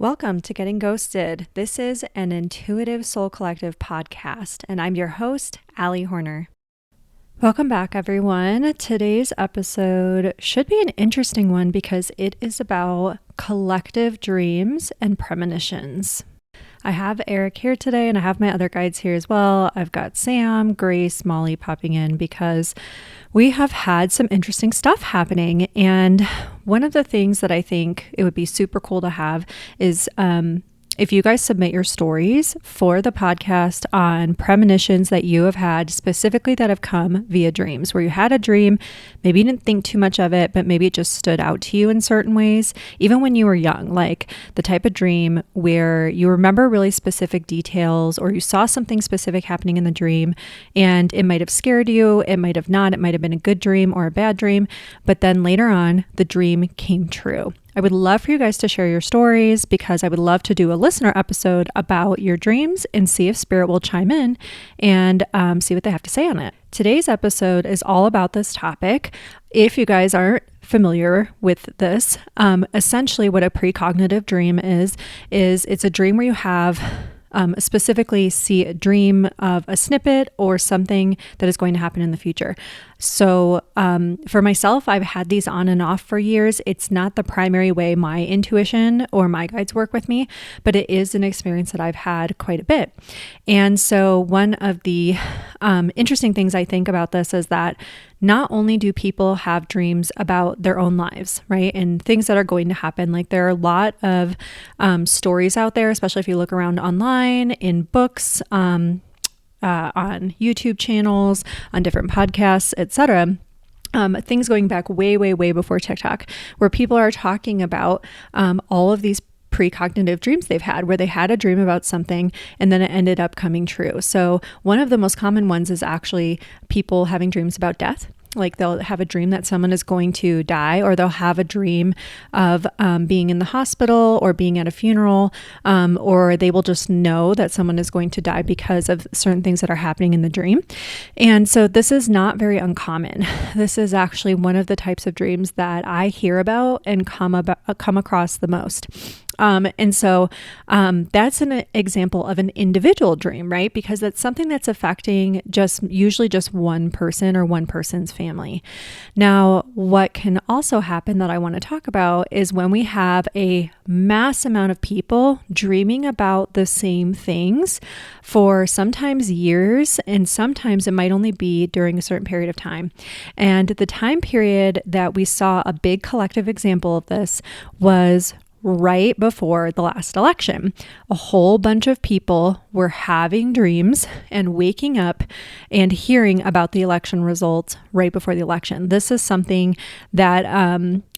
Welcome to Getting Ghosted. This is an Intuitive Soul Collective podcast, and I'm your host, Allie Horner. Welcome back, everyone. Today's episode should be an interesting one because it is about collective dreams and premonitions. I have Eric here today, and I have my other guides here as well. I've got Sam, Grace, Molly popping in because we have had some interesting stuff happening. And one of the things that I think it would be super cool to have is if you guys submit your stories for the podcast on premonitions that you have had, specifically that have come via dreams, where you had a dream, maybe you didn't think too much of it, but maybe it just stood out to you in certain ways, even when you were young, like the type of dream where you remember really specific details or you saw something specific happening in the dream and it might have scared you, it might have not, it might have been a good dream or a bad dream, but then later on the dream came true. I would love for you guys to share your stories because I would love to do a listener episode about your dreams and see if Spirit will chime in and see what they have to say on it. Today's episode is all about this topic. If you guys aren't familiar with this, essentially what a precognitive dream is it's a dream where you have specifically see a dream of a snippet or something that is going to happen in the future. So for myself, I've had these on and off for years. It's not the primary way my intuition or my guides work with me, but it is an experience that I've had quite a bit. And so one of the interesting things I think about this is that not only do people have dreams about their own lives, right? And things that are going to happen. Like there are a lot of stories out there, especially if you look around online, in books, on YouTube channels, on different podcasts, etc. Things going back way, way, way before TikTok, where people are talking about all of these precognitive dreams they've had, where they had a dream about something and then it ended up coming true. So one of the most common ones is actually people having dreams about death. Like they'll have a dream that someone is going to die, or they'll have a dream of being in the hospital or being at a funeral, or they will just know that someone is going to die because of certain things that are happening in the dream. And so this is not very uncommon. This is actually one of the types of dreams that I hear about and come across the most. And so that's an example of an individual dream, right? Because that's something that's affecting usually just one person or one person's family. Now, what can also happen that I want to talk about is when we have a mass amount of people dreaming about the same things for sometimes years, and sometimes it might only be during a certain period of time. And the time period that we saw a big collective example of this was right before the last election. A whole bunch of people were having dreams and waking up and hearing about the election results right before the election. This is something that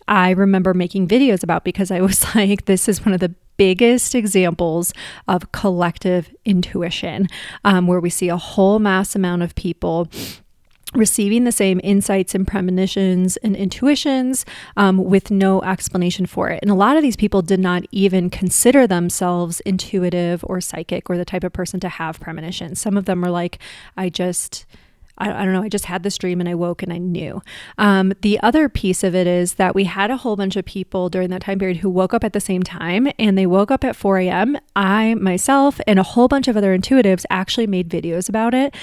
I remember making videos about because I was like, this is one of the biggest examples of collective intuition, where we see a whole mass amount of people receiving the same insights and premonitions and intuitions with no explanation for it. And a lot of these people did not even consider themselves intuitive or psychic or the type of person to have premonitions. Some of them were like, I don't know, I just had this dream and I woke and I knew. The other piece of it is that we had a whole bunch of people during that time period who woke up at the same time, and they woke up at 4 a.m. I, myself, and a whole bunch of other intuitives actually made videos about it,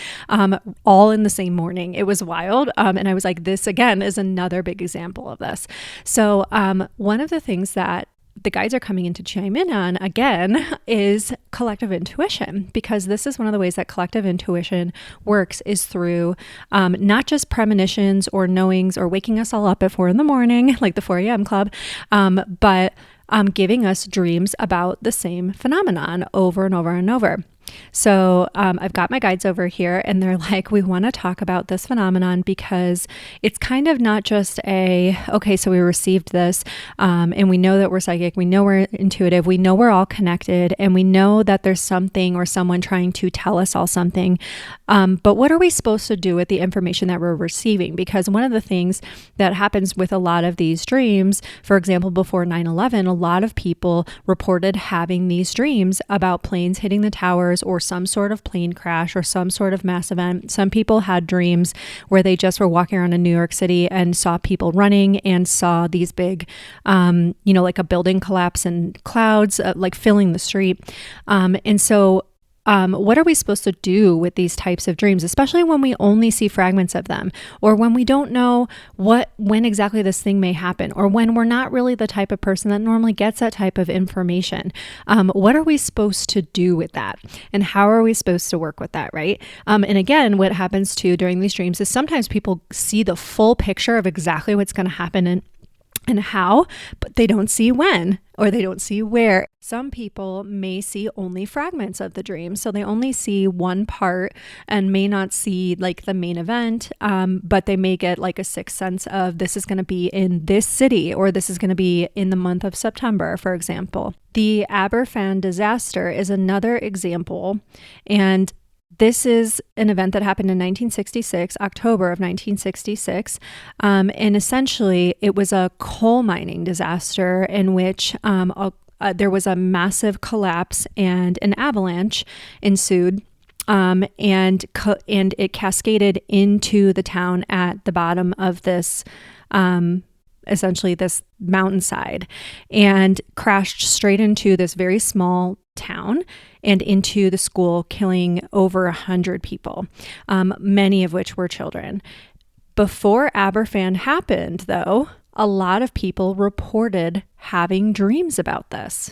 all in the same morning. It was wild. And I was like, this again is another big example of this. So one of the things that the guides are coming in to chime in on again is collective intuition, because this is one of the ways that collective intuition works is through not just premonitions or knowings or waking us all up at 4 a.m, like the 4 a.m. club, but giving us dreams about the same phenomenon over and over and over. So I've got my guides over here and they're like, we want to talk about this phenomenon because it's kind of not just okay, so we received this and we know that we're psychic, we know we're intuitive, we know we're all connected, and we know that there's something or someone trying to tell us all something. But what are we supposed to do with the information that we're receiving? Because one of the things that happens with a lot of these dreams, for example, before 9/11, a lot of people reported having these dreams about planes hitting the towers wars or some sort of plane crash or some sort of mass event. Some people had dreams where they just were walking around in New York City and saw people running and saw these big, like a building collapse and clouds like filling the street. And so what are we supposed to do with these types of dreams, especially when we only see fragments of them, or when we don't know when exactly this thing may happen, or when we're not really the type of person that normally gets that type of information? What are we supposed to do with that? And how are we supposed to work with that, right? And again, what happens too during these dreams is sometimes people see the full picture of exactly what's going to happen and how, but they don't see when, or they don't see where. Some people may see only fragments of the dream, so they only see one part and may not see like the main event, but they may get like a sixth sense of this is going to be in this city, or this is going to be in the month of September, for example. The Aberfan disaster is another example, and this is an event that happened in 1966, October of 1966, and essentially it was a coal mining disaster in which there was a massive collapse and an avalanche ensued, and it cascaded into the town at the bottom of this essentially this mountainside, and crashed straight into this very small town and into the school, killing over 100 people, many of which were children. Before Aberfan happened, though, a lot of people reported having dreams about this.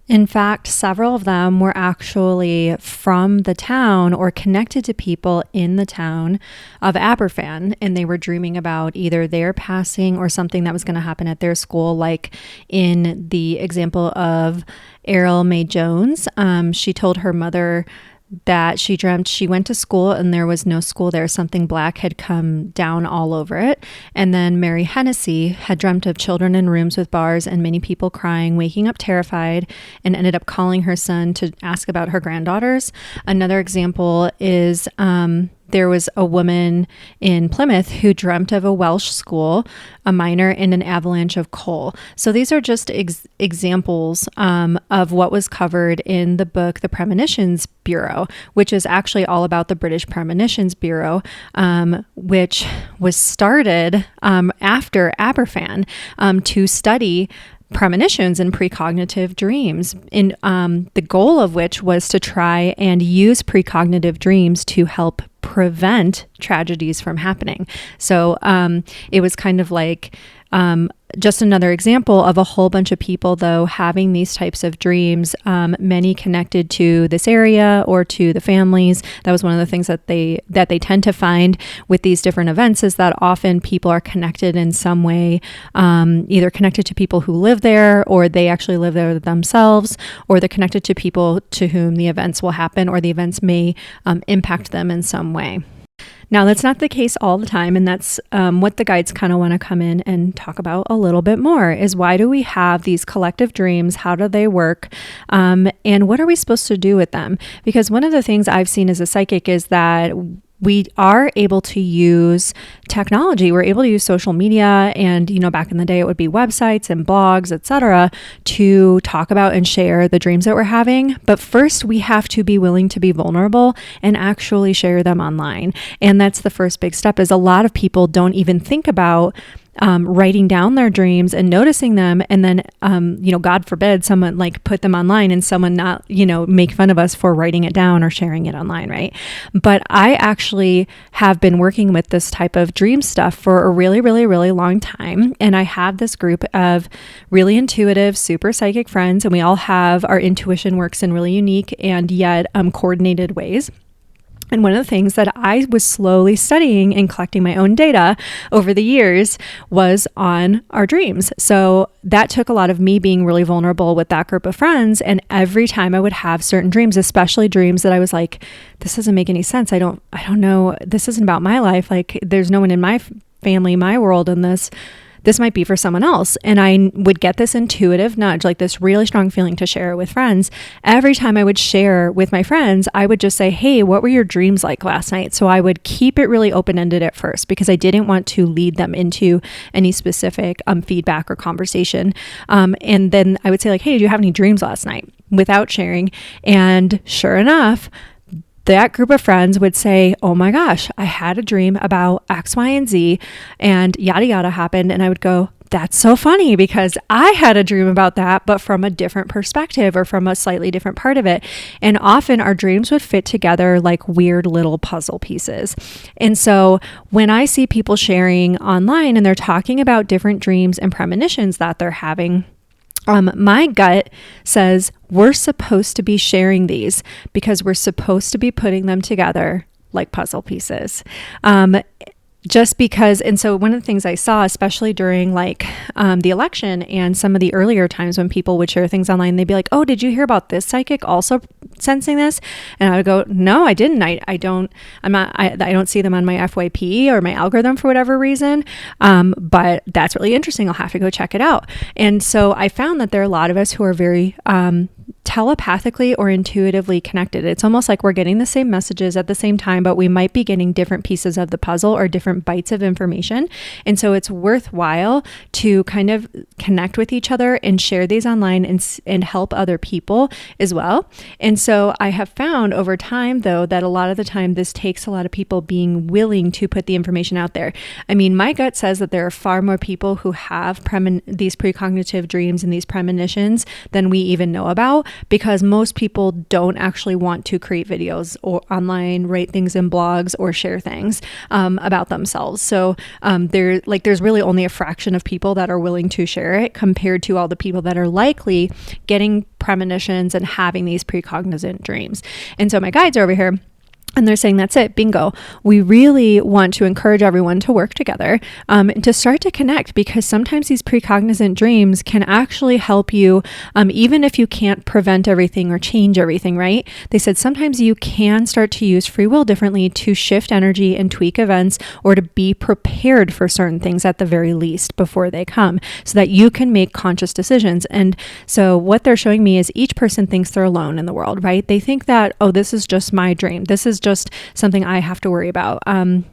In fact, several of them were actually from the town or connected to people in the town of Aberfan, and they were dreaming about either their passing or something that was going to happen at their school, like in the example of Errol May Jones. She told her mother that she dreamt she went to school and there was no school there. Something black had come down all over it. And then Mary Hennessy had dreamt of children in rooms with bars and many people crying, waking up terrified, and ended up calling her son to ask about her granddaughters. Another example is there was a woman in Plymouth who dreamt of a Welsh school, a miner, and an avalanche of coal. So these are just examples of what was covered in the book, The Premonitions Bureau, which is actually all about the British Premonitions Bureau, which was started after Aberfan to study premonitions and precognitive dreams, in the goal of which was to try and use precognitive dreams to help prevent tragedies from happening. So it was kind of like just another example of a whole bunch of people, though, having these types of dreams, many connected to this area or to the families. That was one of the things that they tend to find with these different events, is that often people are connected in some way, either connected to people who live there, or they actually live there themselves, or they're connected to people to whom the events will happen, or the events may impact them in some way. Now, that's not the case all the time, and that's what the guides kind of want to come in and talk about a little bit more, is why do we have these collective dreams? How do they work? And what are we supposed to do with them? Because one of the things I've seen as a psychic is that we are able to use technology. We're able to use social media, and, back in the day, it would be websites and blogs, etc., to talk about and share the dreams that we're having. But first, we have to be willing to be vulnerable and actually share them online. And that's the first big step, is a lot of people don't even think about writing down their dreams and noticing them, and then, God forbid someone put them online and someone not, make fun of us for writing it down or sharing it online, right? But I actually have been working with this type of dream stuff for a really, really, really long time. And I have this group of really intuitive, super psychic friends, and we all have our intuition works in really unique and yet coordinated ways. And one of the things that I was slowly studying and collecting my own data over the years was on our dreams. So that took a lot of me being really vulnerable with that group of friends. And every time I would have certain dreams, especially dreams that I was like, this doesn't make any sense. I don't know. This isn't about my life. There's no one in my family, my world in this. this might be for someone else. And I would get this intuitive nudge, like this really strong feeling to share it with friends. Every time I would share with my friends, I would just say, hey, what were your dreams like last night? So I would keep it really open-ended at first because I didn't want to lead them into any specific feedback or conversation. And then I would say like, hey, did you have any dreams last night? Without sharing. And sure enough, that group of friends would say, oh my gosh, I had a dream about X, Y, and Z and yada, yada happened. And I would go, that's so funny because I had a dream about that, but from a different perspective or from a slightly different part of it. And often our dreams would fit together like weird little puzzle pieces. And so when I see people sharing online and they're talking about different dreams and premonitions that they're having, my gut says we're supposed to be sharing these because we're supposed to be putting them together like puzzle pieces. Just because, and so one of the things I saw, especially during like the election and some of the earlier times when people would share things online, they'd be like, oh, did you hear about this psychic also sensing this? And I would go, no, I didn't. I don't see them on my FYP or my algorithm for whatever reason. But that's really interesting. I'll have to go check it out. And so I found that there are a lot of us who are very, telepathically or intuitively connected. It's almost like we're getting the same messages at the same time, but we might be getting different pieces of the puzzle or different bites of information. And so it's worthwhile to kind of connect with each other and share these online and help other people as well. And so I have found over time, though, that a lot of the time this takes a lot of people being willing to put the information out there. I mean, my gut says that there are far more people who have these precognitive dreams and these premonitions than we even know about, because most people don't actually want to create videos or online, write things in blogs or share things about themselves. So there's really only a fraction of people that are willing to share it compared to all the people that are likely getting premonitions and having these precognizant dreams. And so my guides are over here. And they're saying, that's it, bingo. We really want to encourage everyone to work together and to start to connect, because sometimes these precognizant dreams can actually help you, even if you can't prevent everything or change everything, right? They said sometimes you can start to use free will differently to shift energy and tweak events, or to be prepared for certain things at the very least before they come, so that you can make conscious decisions. And so what they're showing me is each person thinks they're alone in the world, right? They think that, oh, this is just my dream. This is just something I have to worry about.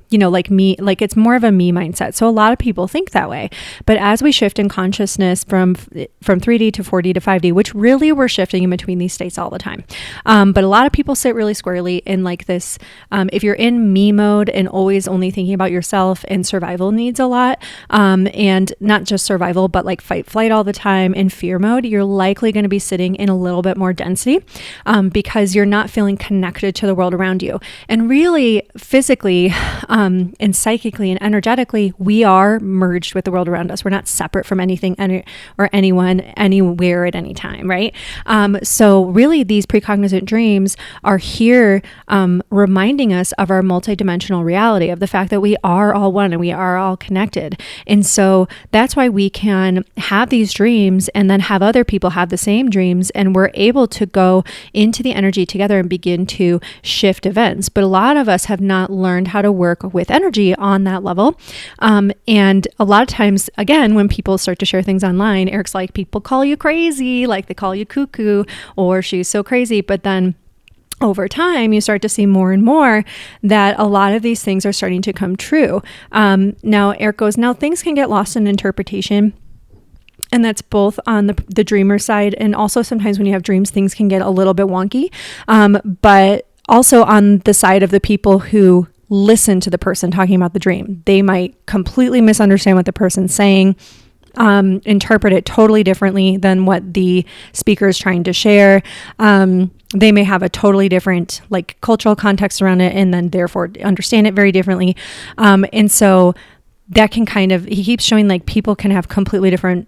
Like me, like it's more of a me mindset. So a lot of people think that way. But as we shift in consciousness from 3D to 4D to 5D, which really we're shifting in between these states all the time. But a lot of people sit really squarely in like this, if you're in me mode and always only thinking about yourself and survival needs a lot, and not just survival, but like fight, flight all the time in fear mode, you're likely going to be sitting in a little bit more density, because you're not feeling connected to the world around you. And really physically, and psychically and energetically, we are merged with the world around us. We're not separate from anything or anyone, anywhere at any time, right? So really these precognizant dreams are here reminding us of our multidimensional reality, of the fact that we are all one and we are all connected. And so that's why we can have these dreams and then have other people have the same dreams, and we're able to go into the energy together and begin to shift events. But a lot of us have not learned how to work with energy on that level. And a lot of times, again, when people start to share things online, Eric's like, people call you crazy, like they call you cuckoo, or she's so crazy. But then over time, you start to see more and more that a lot of these things are starting to come true. Now, Eric goes, now things can get lost in interpretation. And that's both on the dreamer side, and also sometimes when you have dreams, things can get a little bit wonky. But also on the side of the people who listen to the person talking about the dream, they might completely misunderstand what the person's saying, interpret it totally differently than what the speaker is trying to share. They may have a totally different like cultural context around it, and then therefore understand it very differently. And so that can he keeps showing like people can have completely different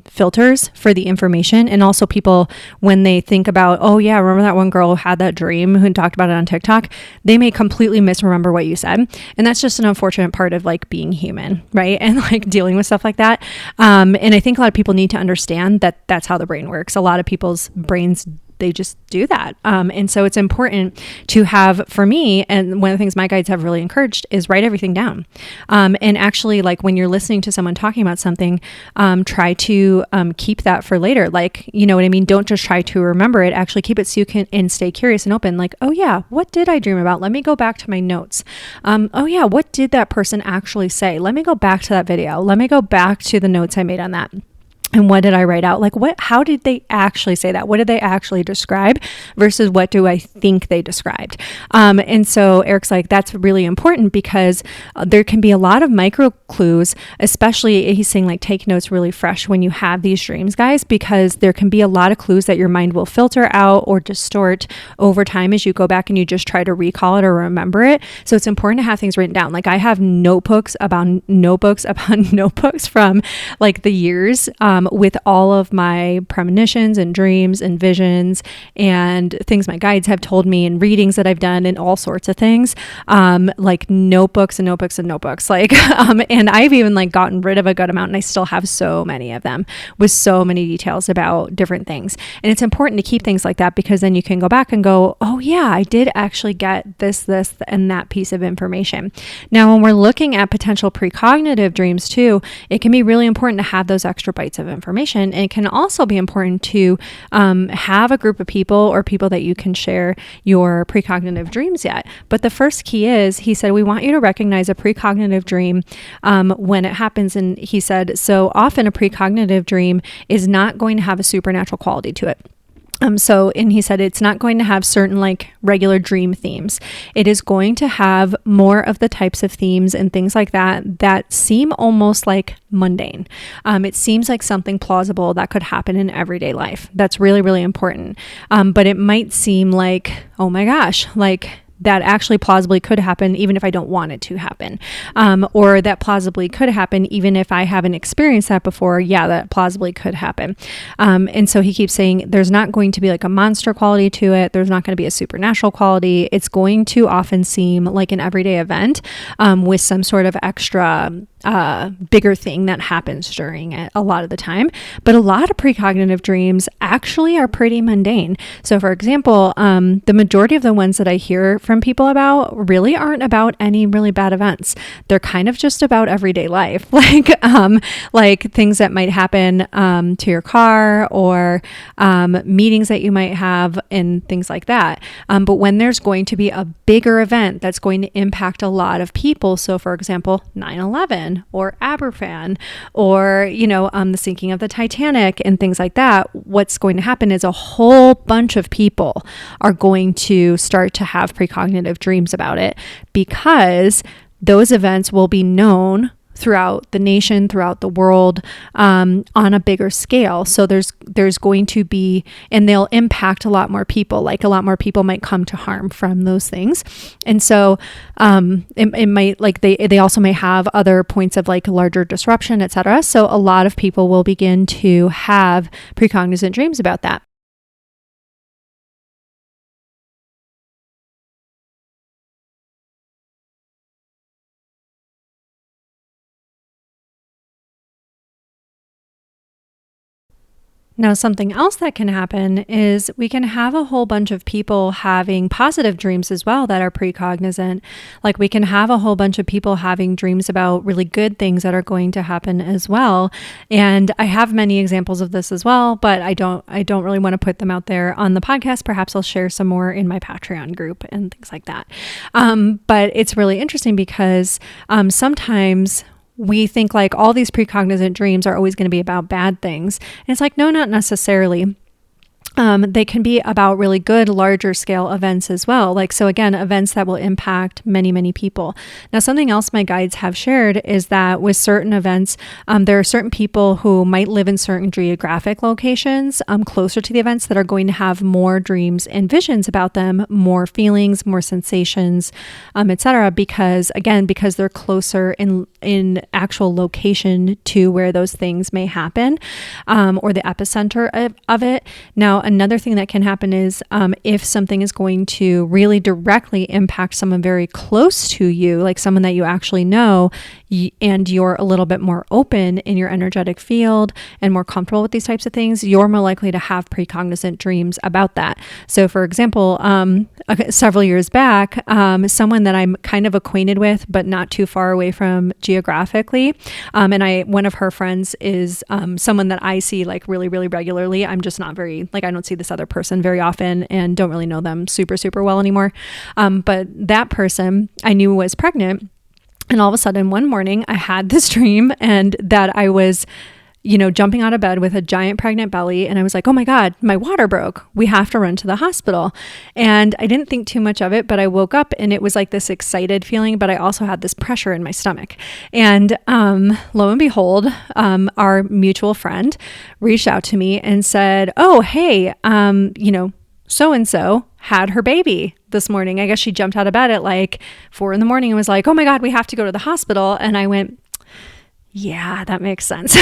filters for the information. And also people, when they think about, oh yeah, remember that one girl who had that dream who talked about it on TikTok, they may completely misremember what you said. And that's just an unfortunate part of like being human, right? And like dealing with stuff like that. And I think a lot of people need to understand that that's how the brain works. A lot of people's brains, just do that. And so it's important to have, for me, and one of the things my guides have really encouraged is write everything down. And actually, like when you're listening to someone talking about something, try to keep that for later. Like, you know what I mean? Don't just try to remember it. Actually keep it so you can and stay curious and open. Like, oh yeah, what did I dream about? Let me go back to my notes. Oh yeah, what did that person actually say? Let me go back to that video. Let me go back to the notes I made on that. And what did I write out? Like how did they actually say that? What did they actually describe versus what do I think they described? And so Eric's like, that's really important because there can be a lot of micro clues, especially he's saying like, take notes really fresh when you have these dreams, guys, because there can be a lot of clues that your mind will filter out or distort over time as you go back and you just try to recall it or remember it. So it's important to have things written down. Like I have notebooks upon notebooks from like the years, with all of my premonitions and dreams and visions and things my guides have told me and readings that I've done and all sorts of things, like notebooks and notebooks and notebooks, like, and I've even like gotten rid of a good amount and I still have so many of them with so many details about different things. And it's important to keep things like that because then you can go back and go, oh yeah, I did actually get this, and that piece of information. Now, when we're looking at potential precognitive dreams too, it can be really important to have those extra bites of information. And it can also be important to have a group of people or people that you can share your precognitive dreams yet. But the first key is, he said, we want you to recognize a precognitive dream when it happens. And he said, so often a precognitive dream is not going to have a supernatural quality to it. And he said, it's not going to have certain like regular dream themes. It is going to have more of the types of themes and things like that seem almost like mundane. It seems like something plausible that could happen in everyday life. That's really, really important. But it might seem like, oh my gosh, like that actually plausibly could happen even if I don't want it to happen. Or that plausibly could happen even if I haven't experienced that before. Yeah, that plausibly could happen. And so he keeps saying there's not going to be like a monster quality to it. There's not going to be a supernatural quality. It's going to often seem like an everyday event with some sort of extra bigger thing that happens during it a lot of the time. But a lot of precognitive dreams actually are pretty mundane. So for example, the majority of the ones that I hear from people about really aren't about any really bad events. They're kind of just about everyday life, like things that might happen to your car or meetings that you might have and things like that. But when there's going to be a bigger event that's going to impact a lot of people, so for example, 9/11 or Aberfan or, the sinking of the Titanic and things like that, what's going to happen is a whole bunch of people are going to start to have precognitive dreams about it because those events will be known throughout the nation, throughout the world, on a bigger scale. So there's going to be, and they'll impact a lot more people, like a lot more people might come to harm from those things. And so it might, like they also may have other points of like larger disruption, etc. So a lot of people will begin to have precognizant dreams about that. Now, something else that can happen is we can have a whole bunch of people having positive dreams as well that are precognizant. Like we can have a whole bunch of people having dreams about really good things that are going to happen as well. And I have many examples of this as well, but I don't really want to put them out there on the podcast. Perhaps I'll share some more in my Patreon group and things like that. But it's really interesting because sometimes we think like all these precognizant dreams are always going to be about bad things. And it's like, no, not necessarily. They can be about really good, larger scale events as well. Like, so again, events that will impact many, many people. Now, something else my guides have shared is that with certain events, there are certain people who might live in certain geographic locations, closer to the events that are going to have more dreams and visions about them, more feelings, more sensations, etc. Because they're closer in actual location to where those things may happen, or the epicenter of it. Now, another thing that can happen is if something is going to really directly impact someone very close to you, like someone that you actually know, and you're a little bit more open in your energetic field and more comfortable with these types of things, you're more likely to have precognizant dreams about that. So for example, several years back, someone that I'm kind of acquainted with, but not too far away from geographically, and one of her friends is someone that I see like really, really regularly. I'm just not very, like, I don't see this other person very often and don't really know them super, super well anymore. But that person I knew was pregnant. And all of a sudden one morning I had this dream, and that I was, jumping out of bed with a giant pregnant belly. And I was like, oh my God, my water broke. We have to run to the hospital. And I didn't think too much of it, but I woke up and it was like this excited feeling, but I also had this pressure in my stomach. And lo and behold, our mutual friend reached out to me and said, oh, hey, so-and-so had her baby this morning. I guess she jumped out of bed at like 4 a.m. and was like, oh my God, we have to go to the hospital. And I went, yeah, that makes sense.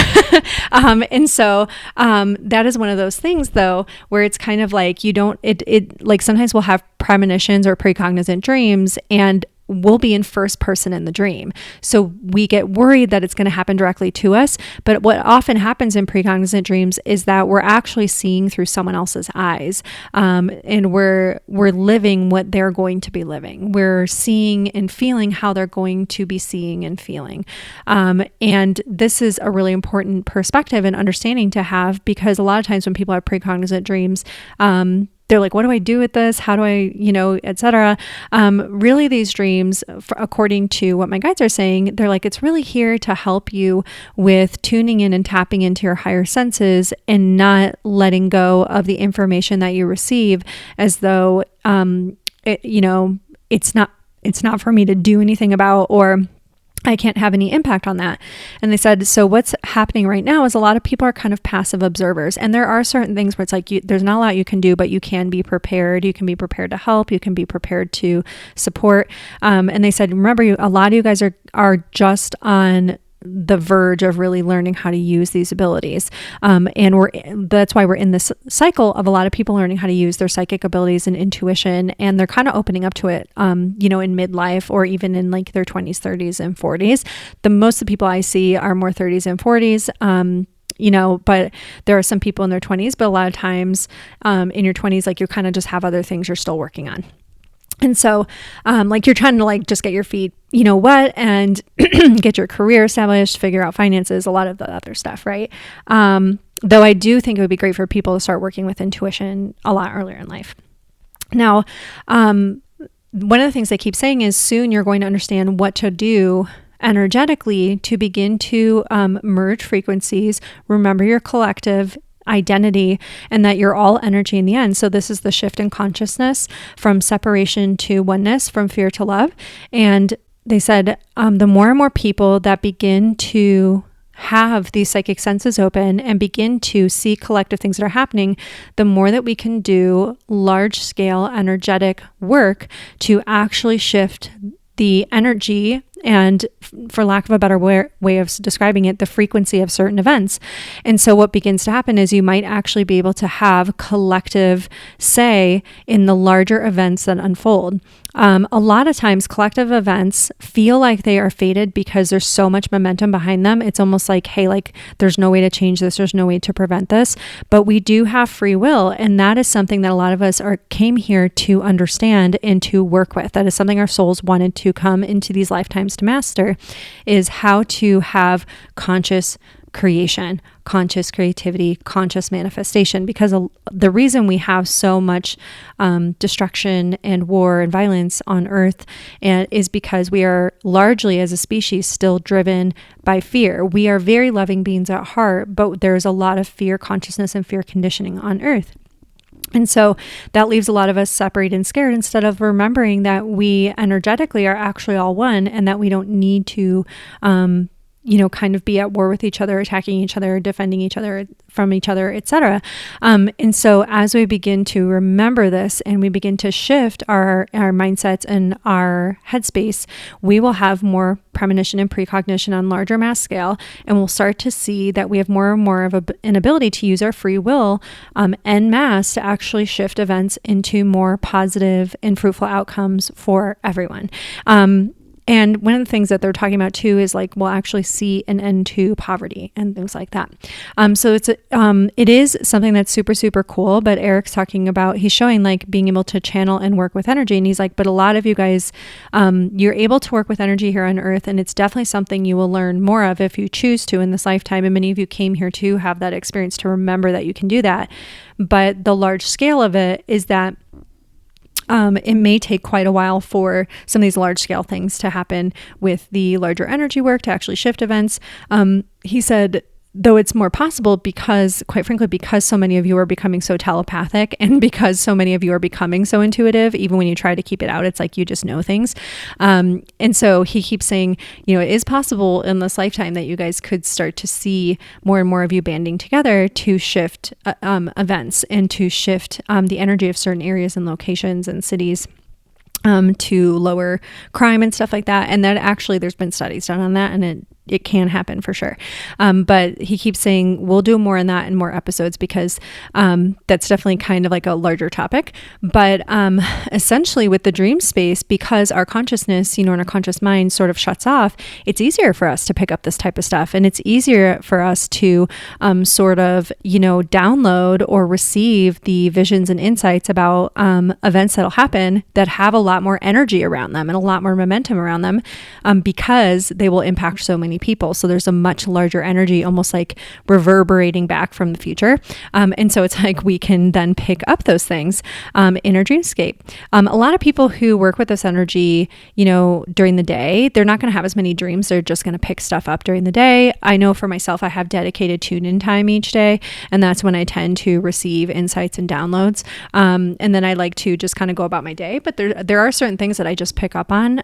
And so that is one of those things though, where it's kind of like like sometimes we'll have premonitions or precognizant dreams, and we'll be in first person in the dream. So we get worried that it's going to happen directly to us. But what often happens in precognizant dreams is that we're actually seeing through someone else's eyes. And we're living what they're going to be living. We're seeing and feeling how they're going to be seeing and feeling. And this is a really important perspective and understanding to have, because a lot of times when people have precognizant dreams, they're like, what do I do with this? How do I, et cetera. Really these dreams, according to what my guides are saying, they're like, it's really here to help you with tuning in and tapping into your higher senses and not letting go of the information that you receive as though, it's not for me to do anything about, or I can't have any impact on that. And they said, so what's happening right now is a lot of people are kind of passive observers. And there are certain things where it's like, there's not a lot you can do, but you can be prepared. You can be prepared to help. You can be prepared to support. And they said, remember, a lot of you guys are just on the verge of really learning how to use these abilities. And that's why we're in this cycle of a lot of people learning how to use their psychic abilities and intuition. And they're kind of opening up to it, in midlife or even in like their 20s, 30s and 40s. Most of the people I see are more 30s and 40s. But there are some people in their 20s, but a lot of times, in your 20s, like you kind of just have other things you're still working on. And so, you're trying to just get your feet, wet and get your career established, figure out finances, a lot of the other stuff, right? Though I do think it would be great for people to start working with intuition a lot earlier in life. Now, one of the things they keep saying is soon you're going to understand what to do energetically to begin to merge frequencies, remember your collective identity, and that you're all energy in the end. So this is the shift in consciousness from separation to oneness, from fear to love. And they said the more and more people that begin to have these psychic senses open and begin to see collective things that are happening, the more that we can do large scale energetic work to actually shift the energy and, for lack of a better way of describing it, the frequency of certain events. And so what begins to happen is you might actually be able to have collective say in the larger events that unfold. A lot of times collective events feel like they are fated because there's so much momentum behind them. It's almost like, hey, there's no way to change this. There's no way to prevent this, but we do have free will. And that is something that a lot of us came here to understand and to work with. That is something our souls wanted to come into these lifetimes to master, is how to have conscious creation, conscious creativity, conscious manifestation. Because the reason we have so much destruction and war and violence on Earth is because we are largely, as a species, still driven by fear. We are very loving beings at heart, but there's a lot of fear consciousness and fear conditioning on Earth. And so that leaves a lot of us separated and scared, instead of remembering that we energetically are actually all one, and that we don't need to kind of be at war with each other, attacking each other, defending each other from each other, etc. And so as we begin to remember this and we begin to shift our mindsets and our headspace, we will have more premonition and precognition on larger mass scale, and we'll start to see that we have more and more of an ability to use our free will en masse to actually shift events into more positive and fruitful outcomes for everyone. And one of the things that they're talking about too is like we'll actually see an end to poverty and things like that. So it is something that's super, super cool. But Eric's talking about, he's showing like being able to channel and work with energy. And he's like, but a lot of you guys, you're able to work with energy here on Earth. And it's definitely something you will learn more of if you choose to in this lifetime. And many of you came here to have that experience to remember that you can do that. But the large scale of it is that it may take quite a while for some of these large scale things to happen with the larger energy work to actually shift events. He said, though it's more possible because, quite frankly, because so many of you are becoming so telepathic and because so many of you are becoming so intuitive, even when you try to keep it out, it's like you just know things. And so he keeps saying, it is possible in this lifetime that you guys could start to see more and more of you banding together to shift events and to shift the energy of certain areas and locations and cities. To lower crime and stuff like that. And that actually, there's been studies done on that, and it can happen for sure. But he keeps saying we'll do more on that in more episodes because that's definitely kind of like a larger topic. But essentially with the dream space, because our consciousness, and our conscious mind sort of shuts off, it's easier for us to pick up this type of stuff. And it's easier for us to sort of, download or receive the visions and insights about events that'll happen that have a lot more energy around them and a lot more momentum around them because they will impact so many people. So there's a much larger energy, almost like reverberating back from the future. And so it's like we can then pick up those things in our dreamscape. A lot of people who work with this energy, during the day, they're not going to have as many dreams. They're just going to pick stuff up during the day. I know for myself, I have dedicated tune-in time each day, and that's when I tend to receive insights and downloads. And then I like to just kind of go about my day. But there are certain things that I just pick up on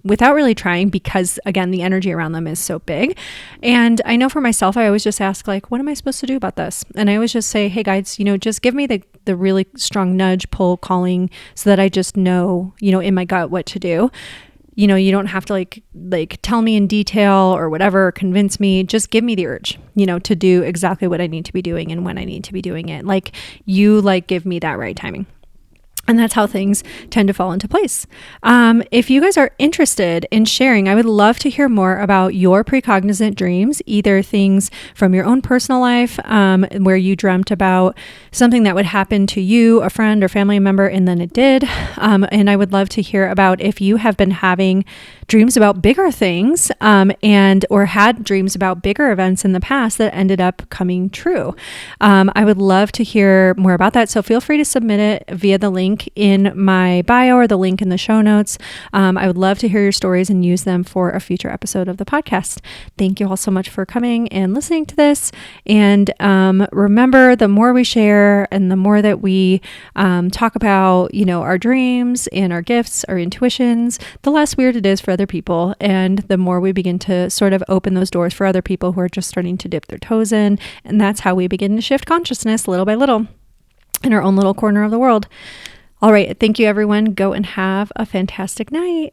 without really trying because, again, the energy around them is so big. And I know for myself, I always just ask, like, what am I supposed to do about this? And I always just say, hey, guides, just give me the really strong nudge, pull, calling so that I just know, in my gut what to do. You don't have to like tell me in detail or whatever, or convince me. Just give me the urge, to do exactly what I need to be doing and when I need to be doing it. Give me that right timing. And that's how things tend to fall into place. If you guys are interested in sharing, I would love to hear more about your precognizant dreams, either things from your own personal life, where you dreamt about something that would happen to you, a friend or family member, and then it did. And I would love to hear about if you have been having dreams about bigger things, or had dreams about bigger events in the past that ended up coming true. I would love to hear more about that. So feel free to submit it via the link in my bio or the link in the show notes. I would love to hear your stories and use them for a future episode of the podcast. Thank you all so much for coming and listening to this. And remember, the more we share and the more that we talk about, our dreams and our gifts, our intuitions, the less weird it is for other people. And the more we begin to sort of open those doors for other people who are just starting to dip their toes in. And that's how we begin to shift consciousness little by little in our own little corner of the world. All right. Thank you, everyone. Go and have a fantastic night.